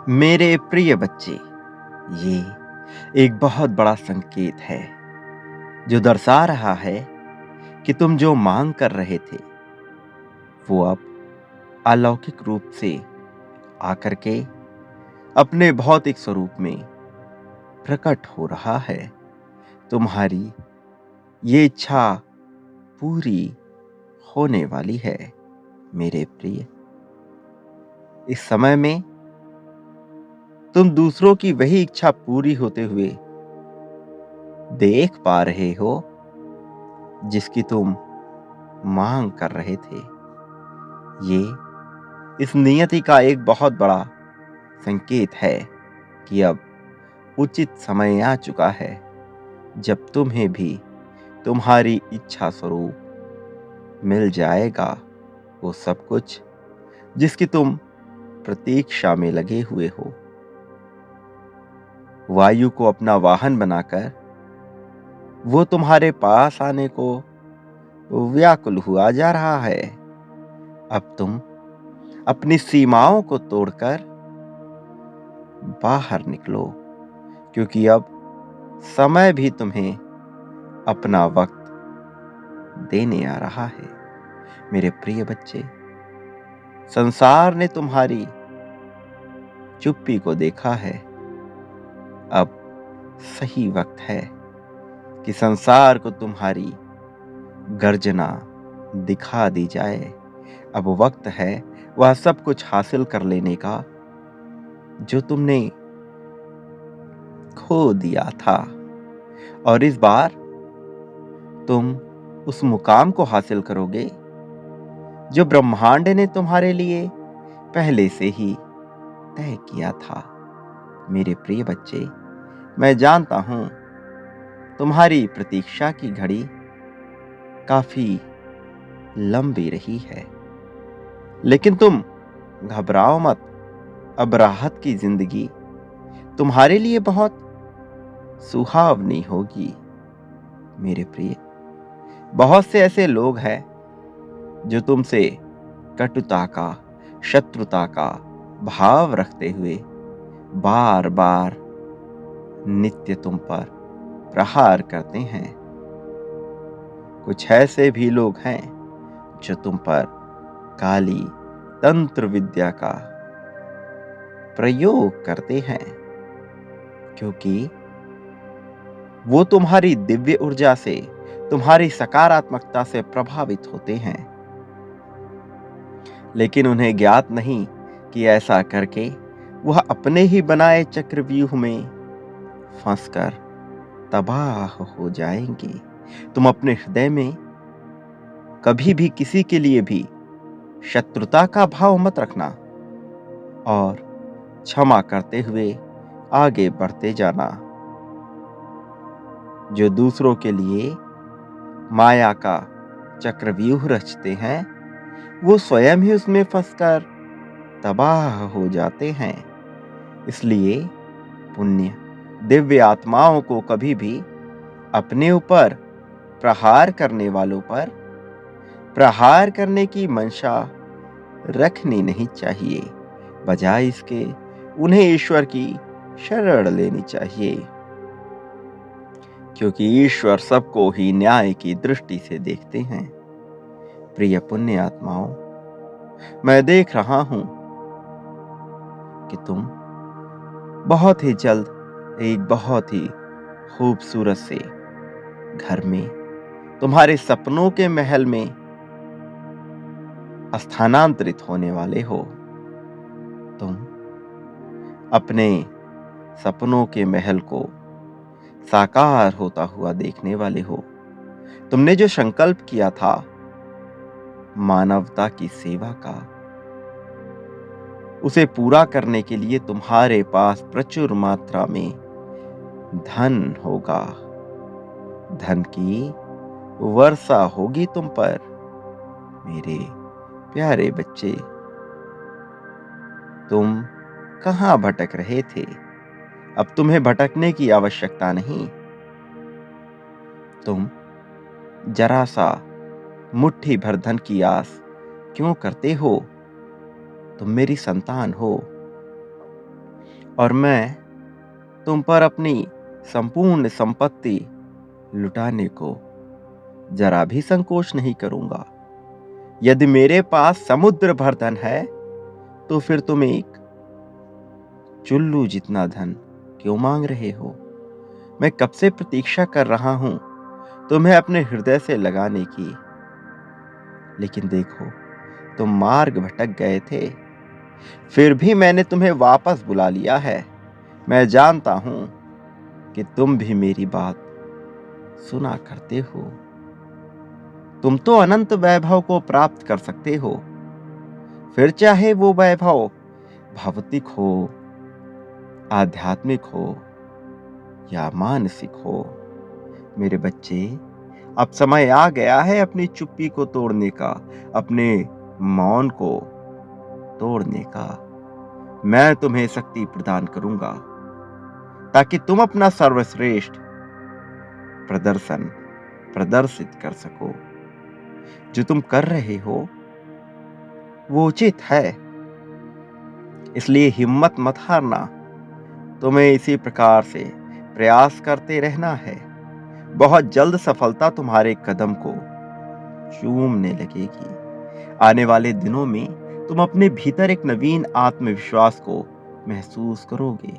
मेरे प्रिय बच्चे, ये एक बहुत बड़ा संकेत है जो दर्शा रहा है कि तुम जो मांग कर रहे थे वो अब अलौकिक रूप से आकर के अपने भौतिक स्वरूप में प्रकट हो रहा है। तुम्हारी ये इच्छा पूरी होने वाली है। मेरे प्रिय, इस समय में तुम दूसरों की वही इच्छा पूरी होते हुए देख पा रहे हो जिसकी तुम मांग कर रहे थे। ये इस नियति का एक बहुत बड़ा संकेत है कि अब उचित समय आ चुका है जब तुम्हें भी तुम्हारी इच्छा स्वरूप मिल जाएगा वो सब कुछ जिसकी तुम प्रतीक्षा में लगे हुए हो। वायु को अपना वाहन बनाकर वो तुम्हारे पास आने को व्याकुल हुआ जा रहा है। अब तुम अपनी सीमाओं को तोड़कर बाहर निकलो, क्योंकि अब समय भी तुम्हें अपना वक्त देने आ रहा है। मेरे प्रिय बच्चे, संसार ने तुम्हारी चुप्पी को देखा है। अब सही वक्त है कि संसार को तुम्हारी गर्जना दिखा दी जाए। अब वक्त है वह सब कुछ हासिल कर लेने का जो तुमने खो दिया था, और इस बार तुम उस मुकाम को हासिल करोगे जो ब्रह्मांड ने तुम्हारे लिए पहले से ही तय किया था। मेरे प्रिय बच्चे, मैं जानता हूं तुम्हारी प्रतीक्षा की घड़ी काफी लंबी रही है, लेकिन तुम घबराओ मत। अब राहत की जिंदगी तुम्हारे लिए बहुत सुहावनी होगी। मेरे प्रिय, बहुत से ऐसे लोग हैं जो तुमसे कटुता का, शत्रुता का भाव रखते हुए बार बार नित्य तुम पर प्रहार करते हैं। कुछ ऐसे भी लोग हैं जो तुम पर काली तंत्र विद्या का प्रयोग करते हैं, क्योंकि वो तुम्हारी दिव्य ऊर्जा से, तुम्हारी सकारात्मकता से प्रभावित होते हैं। लेकिन उन्हें ज्ञात नहीं कि ऐसा करके वह अपने ही बनाए चक्रव्यूह में फंसकर तबाह हो जाएंगे। तुम अपने हृदय में कभी भी किसी के लिए भी शत्रुता का भाव मत रखना, और क्षमा करते हुए आगे बढ़ते जाना। जो दूसरों के लिए माया का चक्रव्यूह रचते हैं वो स्वयं ही उसमें फंसकर तबाह हो जाते हैं। इसलिए पुण्य दिव्य आत्माओं को कभी भी अपने ऊपर प्रहार करने वालों पर प्रहार करने की मंशा रखनी नहीं चाहिए। बजाय इसके उन्हें ईश्वर की शरण लेनी चाहिए, क्योंकि ईश्वर सबको ही न्याय की दृष्टि से देखते हैं। प्रिय पुण्य आत्माओं, मैं देख रहा हूं कि तुम बहुत ही जल्द एक बहुत ही खूबसूरत से घर में, तुम्हारे सपनों के महल में स्थानांतरित होने वाले हो। तुम अपने सपनों के महल को साकार होता हुआ देखने वाले हो। तुमने जो संकल्प किया था मानवता की सेवा का, उसे पूरा करने के लिए तुम्हारे पास प्रचुर मात्रा में धन होगा। धन की वर्षा होगी तुम पर। मेरे प्यारे बच्चे, तुम कहां भटक रहे थे? अब तुम्हें भटकने की आवश्यकता नहीं। तुम जरा सा मुट्ठी भर धन की आस क्यों करते हो? तुम मेरी संतान हो। और मैं तुम पर अपनी संपूर्ण संपत्ति लुटाने को जरा भी संकोच नहीं करूंगा। यदि मेरे पास समुद्र भर धन है तो फिर तुम एक चुल्लू जितना धन क्यों मांग रहे हो? मैं कब से प्रतीक्षा कर रहा हूं तुम्हें अपने हृदय से लगाने की, लेकिन देखो तुम मार्ग भटक गए थे। फिर भी मैंने तुम्हें वापस बुला लिया है। मैं जानता हूं कि तुम भी मेरी बात सुना करते हो। तुम तो अनंत वैभव को प्राप्त कर सकते हो, फिर चाहे वो वैभव भौतिक हो, आध्यात्मिक हो या मानसिक हो। मेरे बच्चे, अब समय आ गया है अपनी चुप्पी को तोड़ने का, अपने मौन को तोड़ने का। मैं तुम्हें शक्ति प्रदान करूंगा ताकि तुम अपना सर्वश्रेष्ठ प्रदर्शन प्रदर्शित कर सको। जो तुम कर रहे हो वो उचित है, इसलिए हिम्मत मत हारना। तुम्हें इसी प्रकार से प्रयास करते रहना है। बहुत जल्द सफलता तुम्हारे कदम को चूमने लगेगी। आने वाले दिनों में तुम अपने भीतर एक नवीन आत्मविश्वास को महसूस करोगे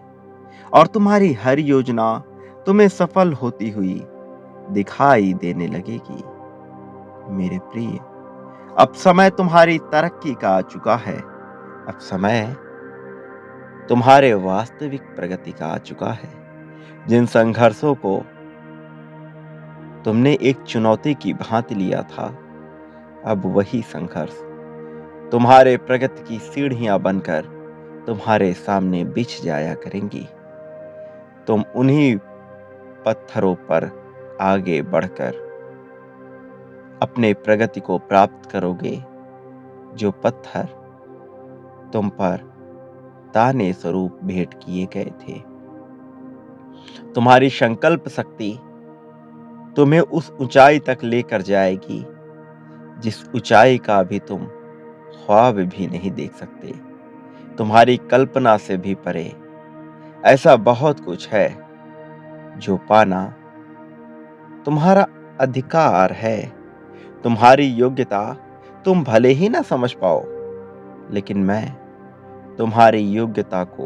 और तुम्हारी हर योजना तुम्हें सफल होती हुई दिखाई देने लगेगी। मेरे प्रिय, अब समय तुम्हारी तरक्की का आ चुका है। अब समय तुम्हारे वास्तविक प्रगति का आ चुका है। जिन संघर्षों को तुमने एक चुनौती की भांति लिया था, अब वही संघर्ष तुम्हारे प्रगति की सीढ़ियां बनकर तुम्हारे सामने बिछ जाया करेंगी। तुम उन्हीं पत्थरों पर आगे बढ़कर अपने प्रगति को प्राप्त करोगे, जो पत्थर तुम पर ताने स्वरूप भेंट किए गए थे। तुम्हारी संकल्प शक्ति तुम्हें उस ऊंचाई तक लेकर जाएगी जिस ऊंचाई का भी तुम ख्वाब भी नहीं देख सकते। तुम्हारी कल्पना से भी परे ऐसा बहुत कुछ है जो पाना तुम्हारा अधिकार है। तुम्हारी योग्यता तुम भले ही ना समझ पाओ, लेकिन मैं तुम्हारी योग्यता को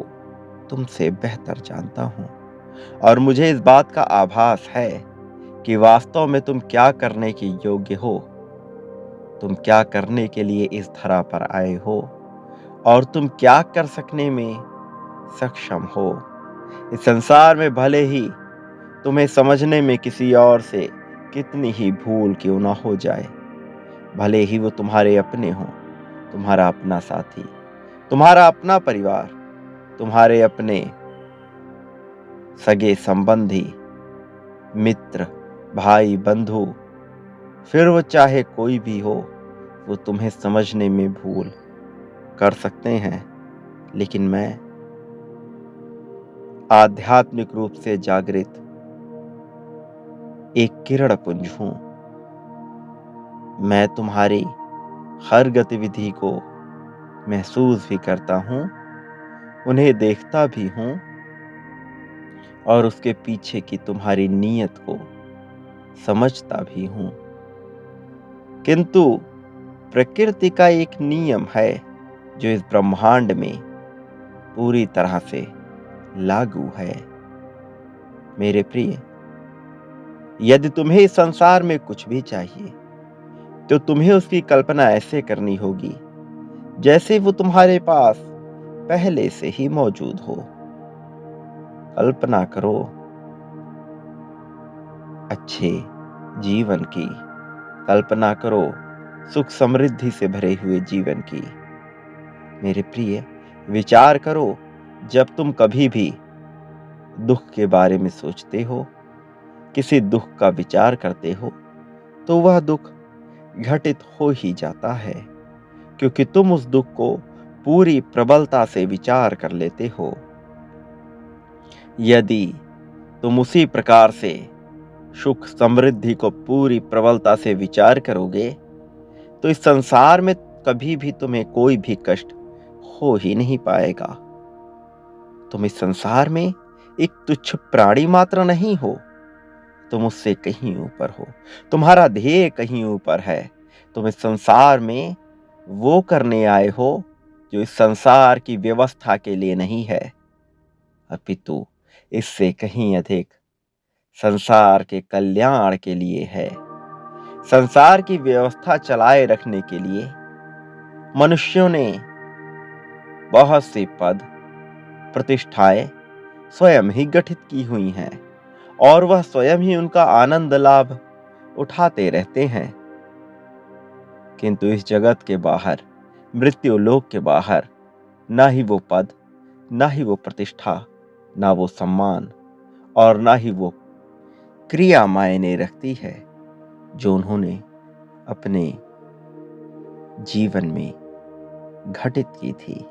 तुमसे बेहतर जानता हूं और मुझे इस बात का आभास है कि वास्तव में तुम क्या करने के योग्य हो। तुम क्या करने के लिए इस धरा पर आए हो और तुम क्या कर सकने में सक्षम हो। इस संसार में भले ही तुम्हें समझने में किसी और से कितनी ही भूल क्यों ना हो जाए, भले ही वो तुम्हारे अपने हों, तुम्हारा अपना साथी, तुम्हारा अपना परिवार, तुम्हारे अपने सगे संबंधी, मित्र, भाई, बंधु, फिर वो चाहे कोई भी हो, वो तुम्हें समझने में भूल कर सकते हैं, लेकिन मैं आध्यात्मिक रूप से जागृत एक किरण पुंज हूं। मैं तुम्हारी हर गतिविधि को महसूस भी करता हूं, उन्हें देखता भी हूं और उसके पीछे की तुम्हारी नीयत को समझता भी हूं। किंतु प्रकृति का एक नियम है जो इस ब्रह्मांड में पूरी तरह से लागू है। मेरे प्रिय, यदि तुम्हें इस संसार में कुछ भी चाहिए तो तुम्हें उसकी कल्पना ऐसे करनी होगी जैसे वो तुम्हारे पास पहले से ही मौजूद हो। कल्पना करो अच्छे जीवन की, कल्पना करो सुख समृद्धि से भरे हुए जीवन की। मेरे प्रिय, विचार करो, जब तुम कभी भी दुख के बारे में सोचते हो, किसी दुख का विचार करते हो, तो वह दुख घटित हो ही जाता है, क्योंकि तुम उस दुख को पूरी प्रबलता से विचार कर लेते हो। यदि तुम उसी प्रकार से सुख समृद्धि को पूरी प्रबलता से विचार करोगे, तो इस संसार में कभी भी तुम्हें कोई भी कष्ट हो ही नहीं पाएगा। तुम इस संसार में एक तुच्छ प्राणी मात्र नहीं हो, तुम उससे कहीं ऊपर हो। तुम्हारा ध्येय कहीं ऊपर है। तुम इस संसार में वो करने आए हो जो इस संसार की व्यवस्था के लिए नहीं है, अपितु इससे कहीं अधिक संसार के कल्याण के लिए है। संसार की व्यवस्था चलाए रखने के लिए मनुष्यों ने बहुत से पद, प्रतिष्ठाएं स्वयं ही गठित की हुई हैं और वह स्वयं ही उनका आनंद लाभ उठाते रहते हैं। किंतु इस जगत के बाहर, मृत्यु लोक के बाहर, ना ही वो पद, ना ही वो प्रतिष्ठा, ना वो सम्मान और ना ही वो क्रिया मायने रखती है जो उन्होंने अपने जीवन में घटित की थी।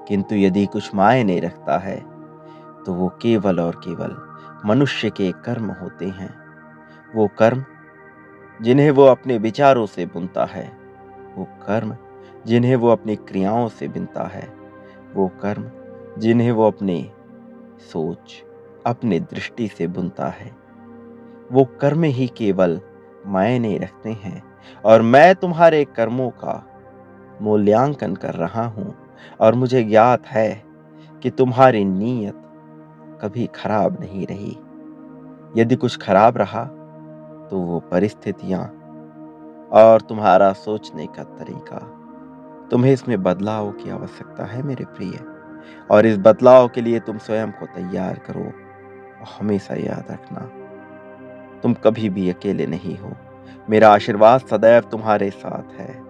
किंतु यदि कुछ मायने रखता है तो वो केवल और केवल मनुष्य के कर्म होते हैं। वो कर्म जिन्हें वो अपने विचारों से बुनता है, वो कर्म जिन्हें वो अपनी क्रियाओं से बिनता है, वो कर्म जिन्हें वो अपने सोच, अपने दृष्टि से बुनता है, वो कर्म ही केवल मायने रखते हैं। और मैं तुम्हारे कर्मों का मूल्यांकन कर रहा हूं और मुझे ज्ञात है कि तुम्हारी नीयत कभी खराब नहीं रही। यदि कुछ खराब रहा तो वो परिस्थितियां और तुम्हारा सोचने का तरीका। तुम्हें इसमें बदलाव की आवश्यकता है मेरे प्रिय, और इस बदलाव के लिए तुम स्वयं को तैयार करो। और हमेशा याद रखना, तुम कभी भी अकेले नहीं हो। मेरा आशीर्वाद सदैव तुम्हारे साथ है।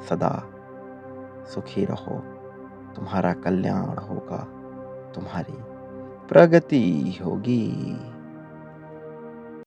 सदा सुखी रहो, तुम्हारा कल्याण होगा, तुम्हारी प्रगति होगी।